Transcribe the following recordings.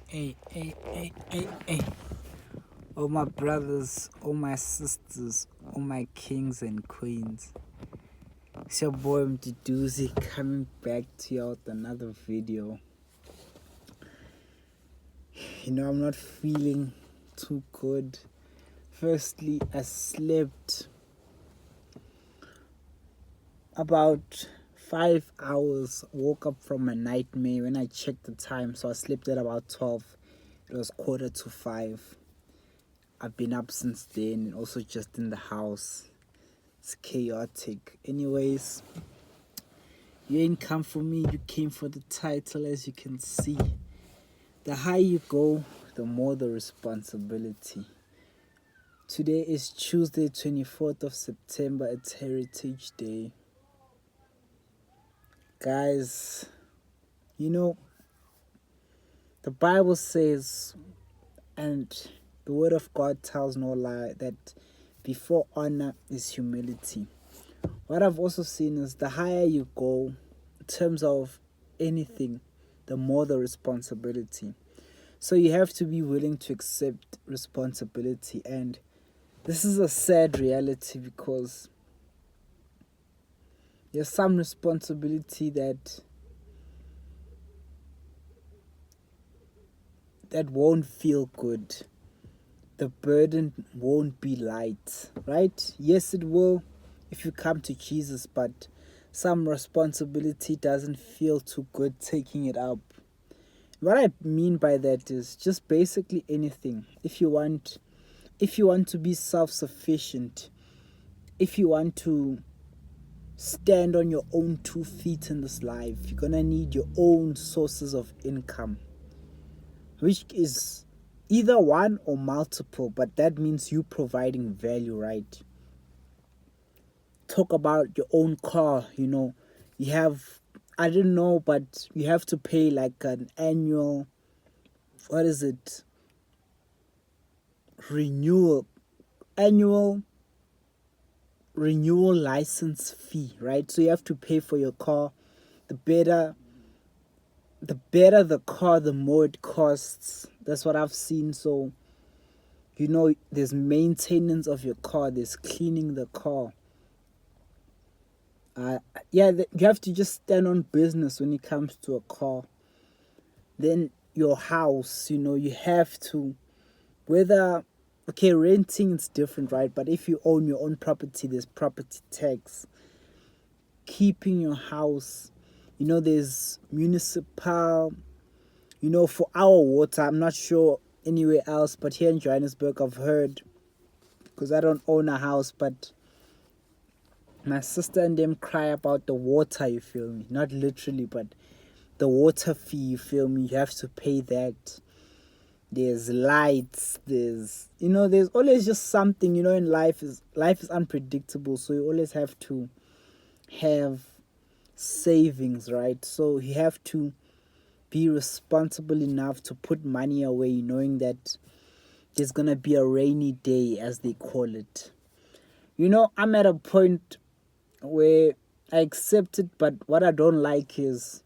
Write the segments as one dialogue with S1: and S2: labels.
S1: Hey. All my brothers, all my sisters, all my kings and queens. It's your boy Mduduzi coming back to you with another video. I'm not feeling too good. Firstly, I slept about 5 hours, woke up from a nightmare when I checked the time. So I slept at about 12. It was 4:45. I've been up since then and also just in the house. It's chaotic. Anyways, you ain't come for me, you came for the title. As you can see, the higher you go, the more the responsibility. Today is Tuesday, 24th of September. It's Heritage Day. Guys, the Bible says, and the word of God tells no lie, that before honor is humility. What I've also seen is the higher you go in terms of anything, the more the responsibility. So you have to be willing to accept responsibility. And this is a sad reality because there's some responsibility that won't feel good. The burden won't be light, right? Yes, it will if you come to Jesus, but some responsibility doesn't feel too good taking it up. What I mean by that is just basically anything. If you want to be self-sufficient, if you want to stand on your own 2 feet in this life, you're gonna need your own sources of income, which is either one or multiple, but that means you providing value, right? Talk about your own car. You have, I don't know, but you have to pay like an annual, what is it, annual renewal license fee, right? So you have to pay for your car. The better the car, the more it costs. That's what I've seen. So there's maintenance of your car, there's cleaning the car. You have to just stand on business when it comes to a car. Then your house, you have to, renting is different, right? But if you own your own property, there's property tax. Keeping your house, there's municipal, for our water. I'm not sure anywhere else, but here in Johannesburg, I've heard, because I don't own a house, but my sister and them cry about the water, you feel me? Not literally, but the water fee, you feel me? You have to pay that. There's lights, there's always just something, in life is unpredictable, so you always have to have savings, right? So you have to be responsible enough to put money away, knowing that there's gonna be a rainy day, as they call it. I'm at a point where I accept it, but what I don't like is,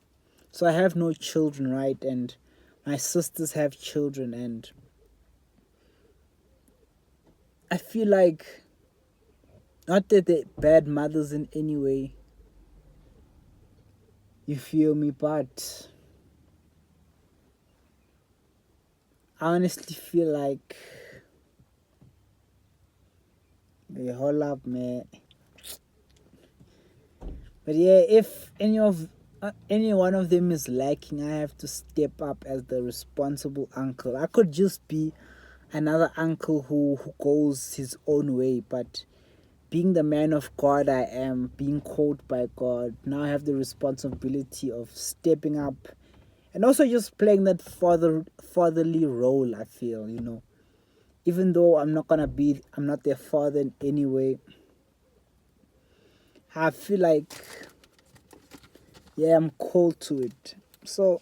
S1: so I have no children, right? And my sisters have children, and I feel like, not that they're bad mothers in any way, you feel me, but I honestly feel like, they hold up, man. But yeah, if any one of them is lacking, I have to step up as the responsible uncle. I could just be another uncle who goes his own way, but being the man of God I am, being called by God, now I have the responsibility of stepping up and also just playing that fatherly role. I feel, even though I'm not their father in any way, I feel like, I'm called to it. So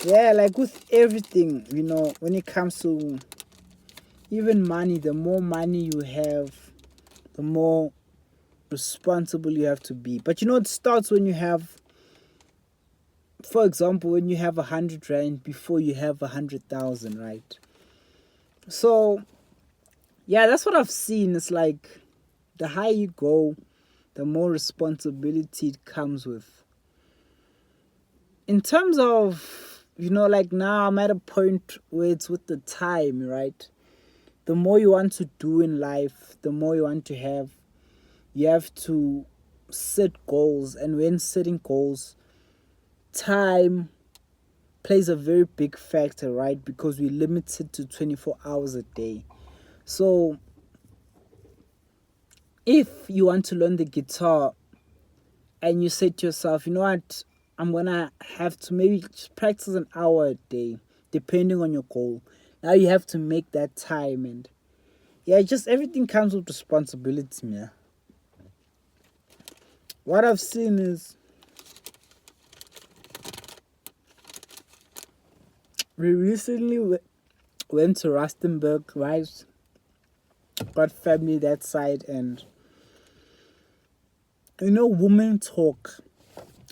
S1: like with everything, when it comes to even money, the more money you have, the more responsible you have to be. But it starts when you have for example, when you have 100 rand before you have 100,000, right? So yeah, that's what I've seen. It's like the higher you go, the more responsibility it comes with. In terms of, like now I'm at a point where it's with the time, right? The more you want to do in life, the more you want to have, you have to set goals. And when setting goals, time plays a very big factor, right? Because we're limited to 24 hours a day. So if you want to learn the guitar and you say to yourself, you know what, I'm gonna have to maybe practice an hour a day, depending on your goal. Now you have to make that time, and yeah, just everything comes with responsibility, man. What I've seen is we recently went to Rustenburg, right? Got family that side, and women talk,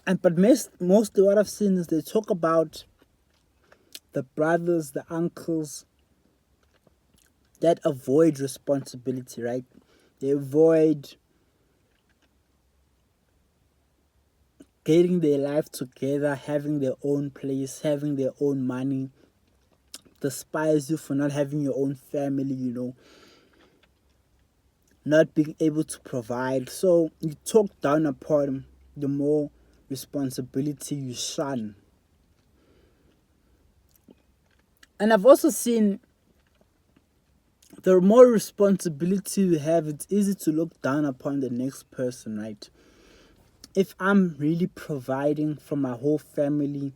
S1: and but mostly what I've seen is they talk about the brothers, the uncles that avoid responsibility, right? They avoid getting their life together, having their own place, having their own money, despise you for not having your own family, not being able to provide. So you talk down upon the more responsibility you shun. And I've also seen the more responsibility you have, it's easy to look down upon the next person, right? If I'm really providing for my whole family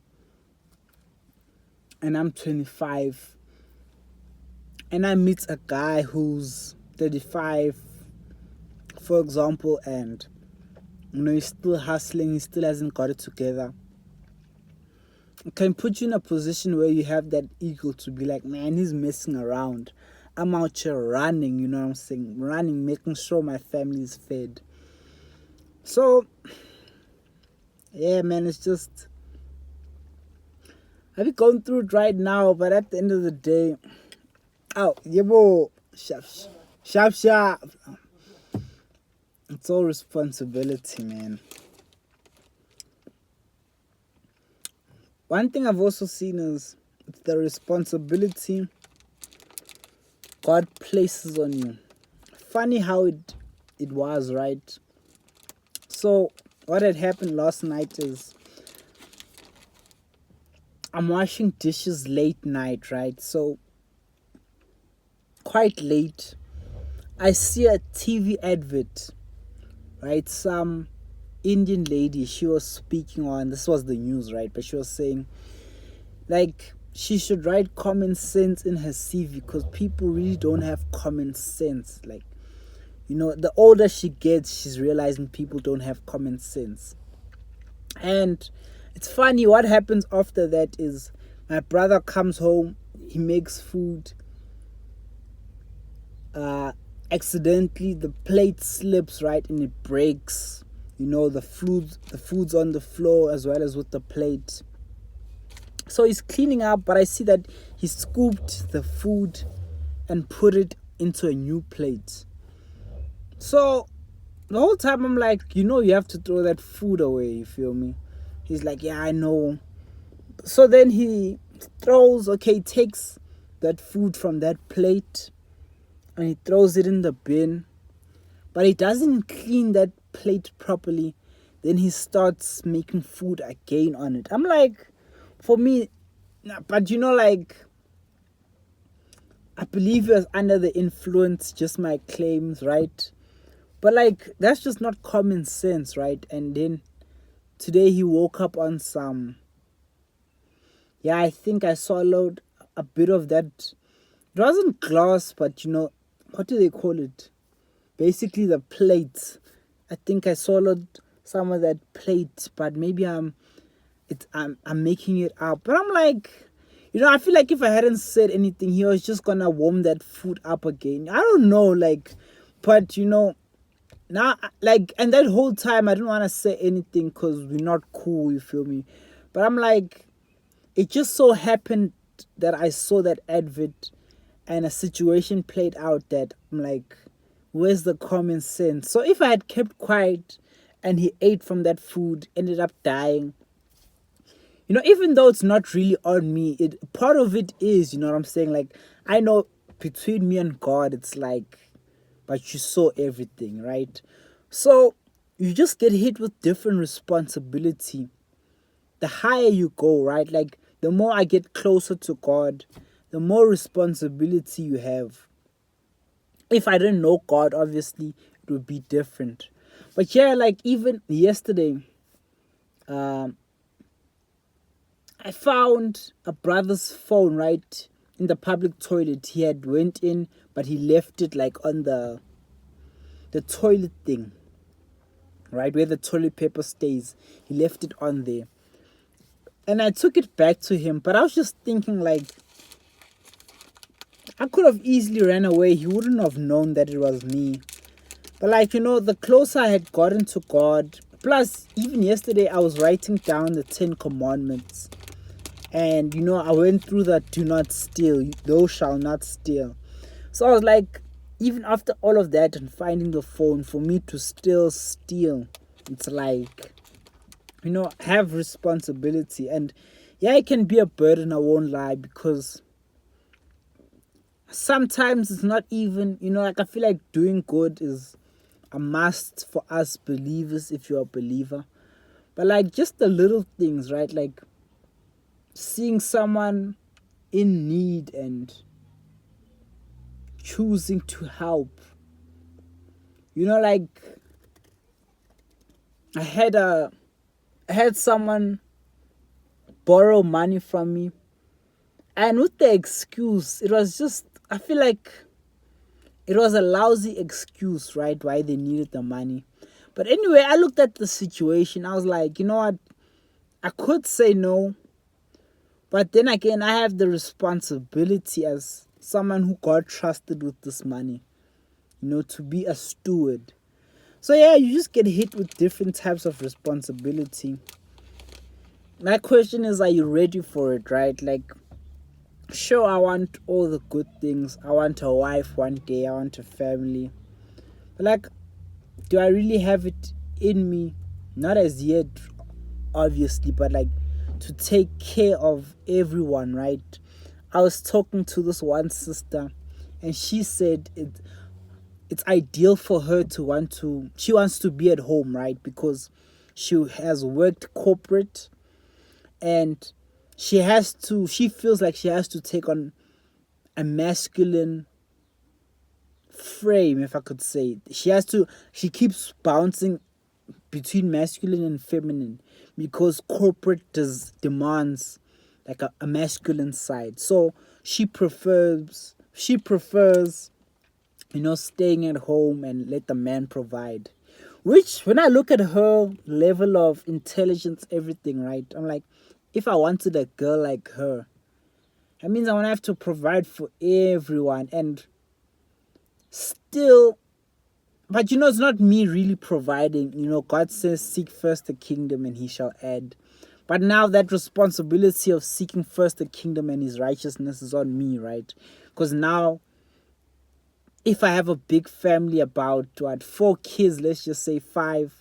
S1: and I'm 25 and I meet a guy who's 35, for example, and he's still hustling, he still hasn't got it together, it can put you in a position where you have that ego to be like, man, he's messing around. I'm out here running, you know what I'm saying? Running, making sure my family is fed. So, yeah, man, it's just, I've been going through it right now, but at the end of the day, sharp, sharp, sharp. It's all responsibility, man. One thing I've also seen is it's the responsibility God places on you. Funny how it was, right? So what had happened last night is I'm washing dishes late night, right? So quite late, I see a TV advert, right? Some Indian lady, she was speaking on, this was the news, right? But she was saying, like, she should write common sense in her CV because people really don't have common sense. Like, the older she gets, she's realizing people don't have common sense. And it's funny, what happens after that is my brother comes home, he makes food, accidentally the plate slips, right, and it breaks. The food's on the floor as well as with the plate. So he's cleaning up, but I see that he scooped the food and put it into a new plate. So the whole time I'm like, you have to throw that food away, you feel me? He's like, yeah, I know. So then he takes that food from that plate and he throws it in the bin, but he doesn't clean that plate properly. Then he starts making food again on it. I'm like, for me, but like, I believe he was under the influence, just my claims, right? But like, that's just not common sense, right? And then today he woke up on some, I think I swallowed a bit of that. It wasn't glass, but what do they call it? Basically the plate. I think I swallowed some of that plate, but maybe I'm making it up. But I'm like, I feel like if I hadn't said anything, he was just gonna warm that food up again. I don't know, like, but now, like, and that whole time I didn't want to say anything because we're not cool, you feel me? But I'm like, it just so happened that I saw that advert and a situation played out that I'm like, where's the common sense? So if I had kept quiet and he ate from that food, ended up dying, even though it's not really on me, it part of it is, you know what I'm saying? Like, I know between me and God, it's like, but you saw everything, right? So you just get hit with different responsibility. The higher you go, right? Like, the more I get closer to God, the more responsibility you have. If I didn't know God, obviously, it would be different. But yeah, like even yesterday, um, I found a brother's phone right in the public toilet. He had went in, but he left it like on the toilet thing, right where the toilet paper stays. He left it on there, and I took it back to him. But I was just thinking, like, I could have easily ran away. He wouldn't have known that it was me. But like, the closer I had gotten to God, plus even yesterday I was writing down the 10 commandments. And I went through that: do not steal, thou shalt not steal. So I was like, even after all of that and finding the phone, for me to still steal, it's like, have responsibility. And yeah, it can be a burden, I won't lie, because sometimes it's not even, like, I feel like doing good is a must for us believers if you're a believer. But like, just the little things, right? Like seeing someone in need and choosing to help. Like, I had someone borrow money from me, and with the excuse, it was just, I feel like it was a lousy excuse, right, why they needed the money. But anyway, I looked at the situation. I was like, you know what? I could say no, but then again, I have the responsibility as someone who got trusted with this money, to be a steward. So yeah, you just get hit with different types of responsibility. My question is, are you ready for it, right? Like, sure, I want all the good things. I want a wife one day. I want a family. But like, do I really have it in me? Not as yet, obviously, but like, to take care of everyone, right? I was talking to this one sister, and she said it's ideal for her she wants to be at home, right? Because she has worked corporate, and she feels like she has to take on a masculine frame, if I could say. She keeps bouncing between masculine and feminine because corporate demands like a masculine side. So she prefers staying at home and let the man provide. Which, when I look at her level of intelligence, everything, right, I'm like, if I wanted a girl like her, that means I want to have to provide for everyone. And still, but it's not me really providing. God says, seek first the kingdom and he shall add. But now that responsibility of seeking first the kingdom and his righteousness is on me, right? Because now, if I have a big family, about 4 kids, let's just say 5,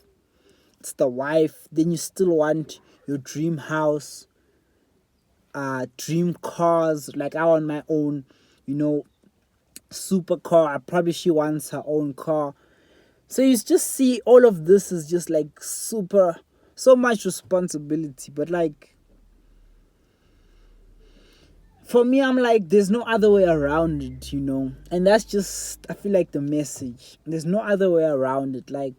S1: it's the wife, then you still want your dream house, dream cars. Like, I want my own, supercar. She wants her own car. So you just see all of this is just like so much responsibility. But like, for me, I'm like, there's no other way around it, and that's just, I feel like, the message. There's no other way around it. Like,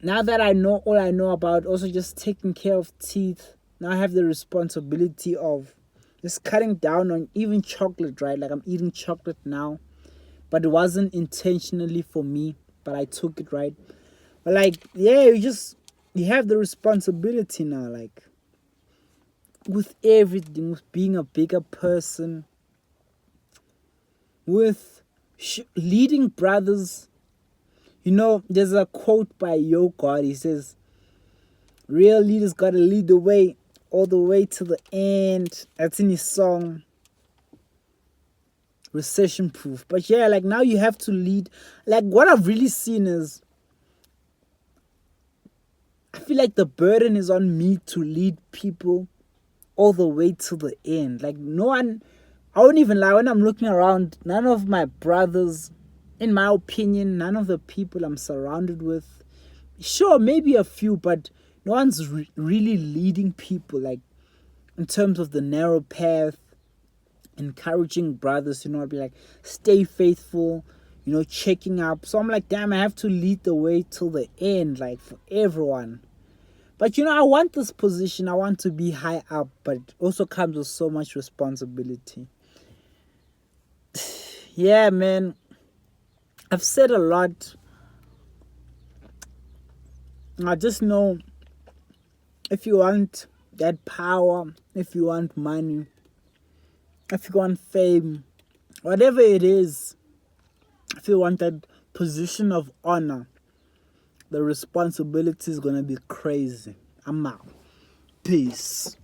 S1: now that I know all I know about also just taking care of teeth, now I have the responsibility of just cutting down on even chocolate, right? Like, I'm eating chocolate now, but it wasn't intentionally for me, but I took it, right? But like, yeah, you have the responsibility now, like, with everything, with being a bigger person, with leading brothers. There's a quote by Yo God. He says, real leaders gotta lead the way. all the way to the end. That's in his song Recession Proof. But yeah, like now you have to lead. Like what I've really seen is I feel like the burden is on me to lead people all the way to the end. Like no one, I won't even lie, when I'm looking around, none of my brothers, in my opinion, none of the people I'm surrounded with, sure, maybe a few, but no one's really leading people, like in terms of the narrow path, encouraging brothers, be like, stay faithful, checking up. So I'm like, damn, I have to lead the way till the end, like for everyone. But I want this position, I want to be high up, but it also comes with so much responsibility. Yeah, man, I've said a lot. I just know if you want that power, if you want money, if you want fame, whatever it is, if you want that position of honor, the responsibility is going to be crazy. I'm out. Peace.